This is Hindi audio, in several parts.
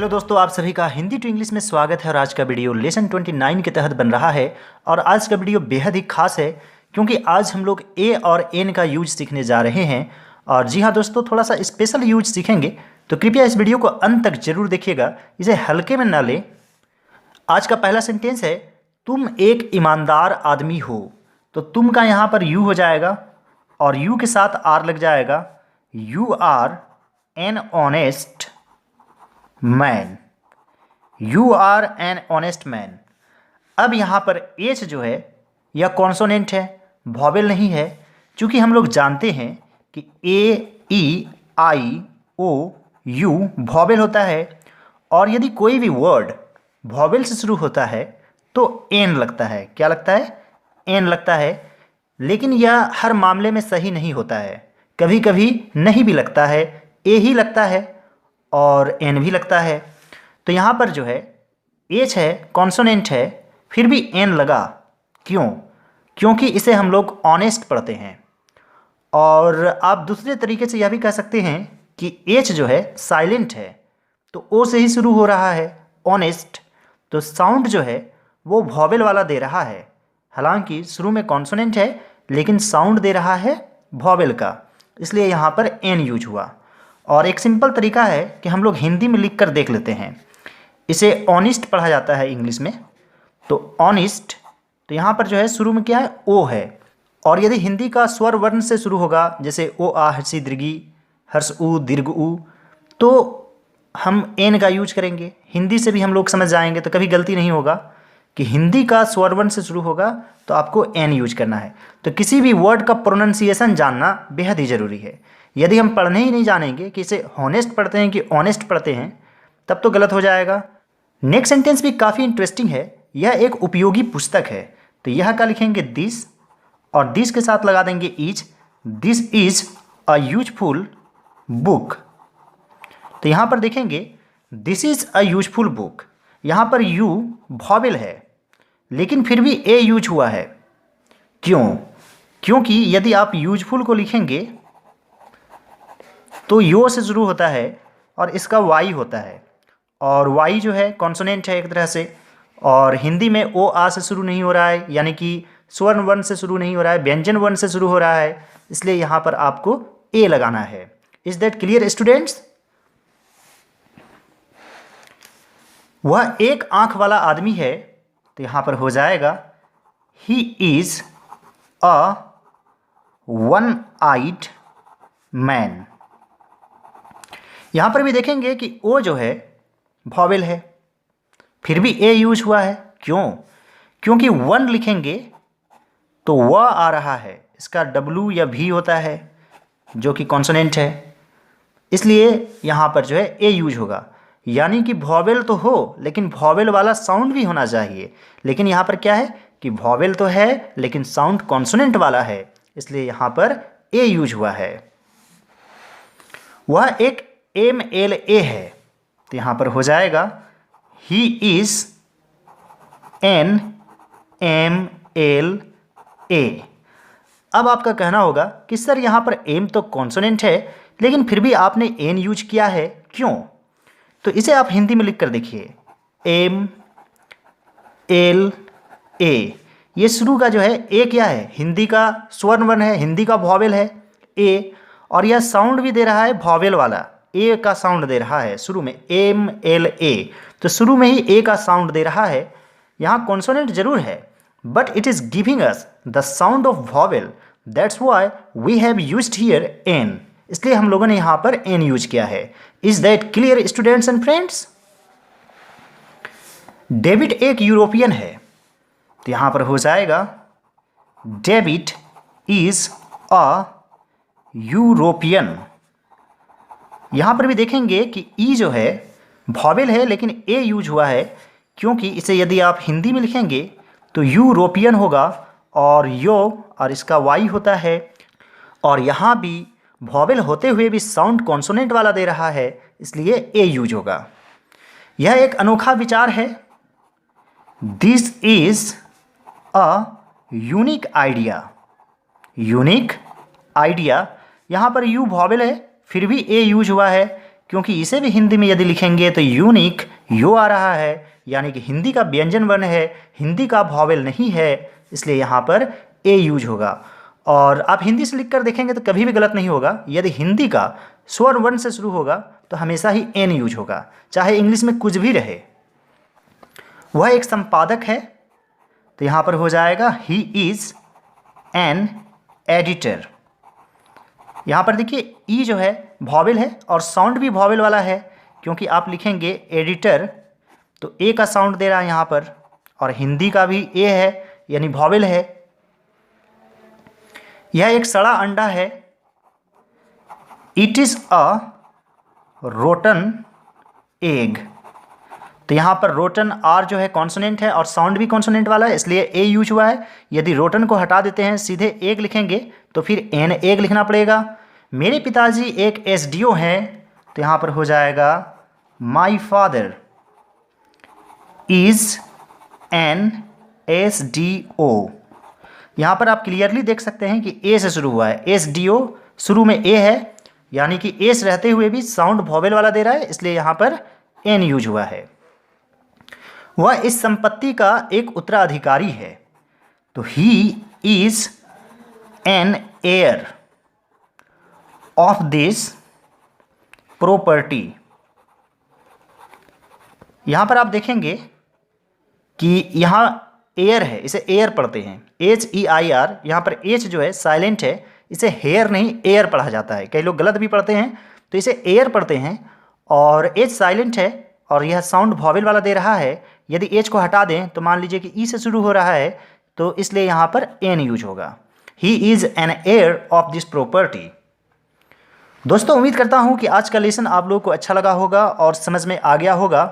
हेलो दोस्तों, आप सभी का हिंदी टू इंग्लिश में स्वागत है। और आज का वीडियो लेसन 29 के तहत बन रहा है। और आज का वीडियो बेहद ही खास है क्योंकि आज हम लोग ए और एन का यूज सीखने जा रहे हैं। और जी हाँ दोस्तों, थोड़ा सा स्पेशल यूज सीखेंगे, तो कृपया इस वीडियो को अंत तक जरूर देखिएगा, इसे हल्के में ना लें। आज का पहला सेंटेंस है, तुम एक ईमानदार आदमी हो। तो तुम का यहाँ पर यू हो जाएगा और यू के साथ आर लग जाएगा। You are an honest man. You are an honest man. अब यहाँ पर एच जो है यह कॉन्सोनेंट है, वॉवेल नहीं है। चूँकि हम लोग जानते हैं कि ए ई आई ओ यू वॉवेल होता है, और यदि कोई भी वर्ड वॉवेल से शुरू होता है तो एन लगता है। क्या लगता है? एन लगता है। लेकिन यह हर मामले में सही नहीं होता है, कभी कभी नहीं भी लगता है, ए ही लगता है और एन भी लगता है। तो यहाँ पर जो है एच है, कॉन्सोनेंट है, फिर भी एन लगा। क्यों? क्योंकि इसे हम लोग ऑनेस्ट पढ़ते हैं। और आप दूसरे तरीके से यह भी कह सकते हैं कि एच जो है साइलेंट है, तो ओ से ही शुरू हो रहा है, ऑनेस्ट। तो साउंड जो है वो वॉवेल वाला दे रहा है, हालांकि शुरू में कॉन्सोनेंट है लेकिन साउंड दे रहा है वॉवेल का, इसलिए यहाँ पर एन यूज हुआ। और एक सिंपल तरीका है कि हम लोग हिंदी में लिख कर देख लेते हैं। इसे ऑनेस्ट पढ़ा जाता है इंग्लिश में, तो ऑनेस्ट। तो यहाँ पर जो है शुरू में क्या है? ओ है। और यदि हिंदी का स्वर वर्ण से शुरू होगा, जैसे ओ आ हर्षी दीर्घी, हर्ष उ दीर्घ उ, तो हम एन का यूज करेंगे। हिंदी से भी हम लोग समझ जाएंगे, तो कभी गलती नहीं होगा कि हिंदी का स्वर वर्ण से शुरू होगा तो आपको एन यूज करना है। तो किसी भी वर्ड का प्रोनाउंसिएशन जानना बेहद ही ज़रूरी है। यदि हम पढ़ने ही नहीं जानेंगे कि इसे हॉनेस्ट पढ़ते हैं कि ऑनेस्ट पढ़ते हैं, तब तो गलत हो जाएगा। नेक्स्ट सेंटेंस भी काफ़ी इंटरेस्टिंग है। यह एक उपयोगी पुस्तक है। तो यह का लिखेंगे दिस, और दिस के साथ लगा देंगे is. This is a useful book. तो यहाँ पर देखेंगे this is a useful book. यहाँ पर यू वॉवेल है लेकिन फिर भी ए यूज हुआ है। क्यों? क्योंकि यदि आप यूजफुल को लिखेंगे तो यो से शुरू होता है और इसका वाई होता है, और वाई जो है कॉन्सोनेंट है एक तरह से। और हिंदी में ओ आ से शुरू नहीं हो रहा है, यानी कि स्वर्ण वर्ण से शुरू नहीं हो रहा है, व्यंजन वर्ण से शुरू हो रहा है, इसलिए यहाँ पर आपको ए लगाना है। Is that clear students? वह एक आंख वाला आदमी है, तो यहाँ पर हो जाएगा he is a one eyed man. यहाँ पर भी देखेंगे कि ओ जो है वॉवेल है, फिर भी ए यूज हुआ है। क्यों? क्योंकि वन लिखेंगे तो व आ रहा है, इसका डब्लू या भी होता है जो कि कॉन्सोनेंट है, इसलिए यहाँ पर जो है ए यूज होगा। यानी कि वॉवेल तो हो लेकिन वॉवेल वाला साउंड भी होना चाहिए। लेकिन यहाँ पर क्या है कि वॉवेल तो है लेकिन साउंड कॉन्सोनेंट वाला है, इसलिए यहाँ पर ए यूज हुआ है। वह एक MLA है, तो यहाँ पर हो जाएगा ही इज एन MLA। अब आपका कहना होगा कि सर यहाँ पर एम तो कॉन्सोनेंट है लेकिन फिर भी आपने एन यूज किया है, क्यों? तो इसे आप हिंदी में लिख कर देखिए, MLA। ये शुरू का जो है ए क्या है? हिंदी का स्वर्ण वर्ण है, हिंदी का वॉवेल है ए, और यह साउंड भी दे रहा है वॉवेल वाला, ए का साउंड दे रहा है शुरू में, MLA। तो शुरू में ही ए का साउंड दे रहा है। यहाँ कॉन्सोनेंट जरूर है but it is giving us the sound of vowel, that's why we have used here an. इसलिए हम लोगों ने यहाँ पर एन यूज किया है। Is that clear students and friends? David एक यूरोपियन है, तो यहाँ पर हो जाएगा डेविड इज अ यूरोपियन। यहाँ पर भी देखेंगे कि ई जो है वॉवेल है लेकिन ए यूज हुआ है, क्योंकि इसे यदि आप हिंदी में लिखेंगे तो यूरोपियन होगा, और यो और इसका वाई होता है, और यहाँ भी वॉवेल होते हुए भी साउंड कॉन्सोनेंट वाला दे रहा है, इसलिए ए यूज होगा। यह एक अनोखा विचार है। This is a unique idea. Unique idea, यहाँ पर यू वॉवेल है फिर भी ए यूज हुआ है, क्योंकि इसे भी हिंदी में यदि लिखेंगे तो यूनिक यो आ रहा है, यानी कि हिंदी का व्यंजन वर्ण है, हिंदी का वॉवेल नहीं है, इसलिए यहाँ पर ए यूज होगा। और आप हिंदी से लिखकर देखेंगे तो कभी भी गलत नहीं होगा। यदि हिंदी का स्वर वर्ण से शुरू होगा तो हमेशा ही एन यूज होगा, चाहे इंग्लिश में कुछ भी रहे। वह एक संपादक है, तो यहाँ पर हो जाएगा ही इज़ एन एडिटर। यहाँ पर देखिए ई जो है वॉवेल है और साउंड भी वॉवेल वाला है, क्योंकि आप लिखेंगे एडिटर तो ए का साउंड दे रहा है यहाँ पर, और हिंदी का भी ए है यानी वॉवेल है। यह एक सड़ा अंडा है। It is a rotten egg. तो यहाँ पर रोटन आर जो है कॉन्सोनेंट है और साउंड भी कॉन्सोनेंट वाला है, इसलिए ए यूज हुआ है। यदि रोटन को हटा देते हैं सीधे एग लिखेंगे तो फिर एन एग लिखना पड़ेगा। मेरे पिताजी एक एसडीओ हैं, तो यहाँ पर हो जाएगा my father is an SDO. यहाँ पर आप क्लियरली देख सकते हैं कि ए से शुरू हुआ है, एसडीओ शुरू में ए है, यानी कि एस रहते हुए भी साउंड वॉवेल वाला दे रहा है, इसलिए यहाँ पर एन यूज हुआ है। वह इस संपत्ति का एक उत्तराधिकारी है, तो he is an heir of this property. यहाँ पर आप देखेंगे कि यहाँ एयर है, इसे एयर पढ़ते हैं, HEIR। यहाँ पर एच जो है साइलेंट है, इसे हेयर नहीं एयर पढ़ा जाता है। कई लोग गलत भी पढ़ते हैं, तो इसे एयर पढ़ते हैं। और एच साइलेंट है और यह साउंड वॉवेल वाला दे रहा है। यदि एच को हटा दें तो मान लीजिए कि ई से शुरू हो रहा है, तो इसलिए यहाँ पर एन यूज होगा। He is an heir of this property. दोस्तों, उम्मीद करता हूँ कि आज का लेसन आप लोगों को अच्छा लगा होगा और समझ में आ गया होगा।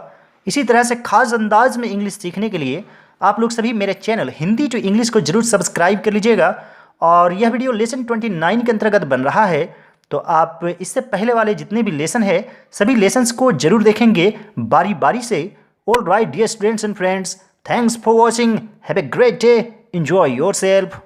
इसी तरह से खास अंदाज में इंग्लिश सीखने के लिए आप लोग सभी मेरे चैनल हिंदी टू इंग्लिश को जरूर सब्सक्राइब कर लीजिएगा। और यह वीडियो लेसन 29 के अंतर्गत बन रहा है, तो आप इससे पहले वाले जितने भी लेसन है सभी लेसन्स को जरूर देखेंगे बारी बारी से। All right dear students and friends, thanks for watching, have a great day, enjoy yourself.